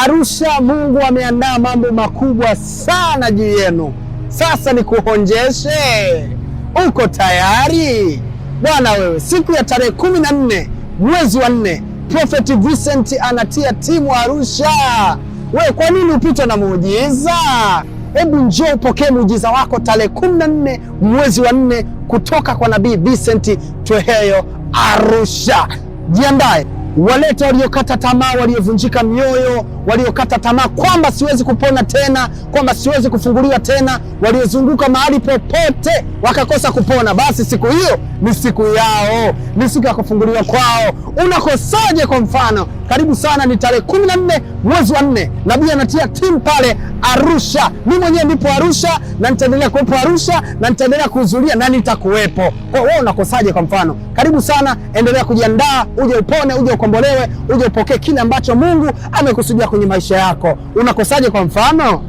Arusha, Mungu ameandaa mambo makubwa sana juu yenu. Sasa nikuonjeshe, uko tayari? Bwana wewe, siku ya tarehe 14 mwezi wa 4 Prophet Vincent anatia timu Arusha. Wewe kwa nini upite na muujiza? Hebu njoo upokee muujiza wako tarehe 14 mwezi wa 4 kutoka kwa Nabii Vincent Tweheyo Arusha. Jiandae. Walete waliokata tamaa, waliovunjika mioyo, waliokata tamaa kwamba siwezi kupona tena, kwamba siwezi kufunguliwa tena, waliozunguka mahali popote wakakosa kupona. Basi siku hiyo ni siku yao, ni siku ya kufunguliwa kwao. Unakosaje? Kwa mfano, karibu sana, ni tarehe 14 mwezi wa 4. Nabii anatia timu pale Arusha. Mimi mwenyewe nipo Arusha na nitaendelea kuwepo Arusha na nitaendelea kuhudhuria na nitakuwepo. Kwa hiyo unakosaje? Kwa mfano, karibu sana, endelea kujiandaa, uje upone, uje ukombolewe, uje upokee kile ambacho Mungu amekusudia kwenye maisha yako. Unakosaje? Kwa mfano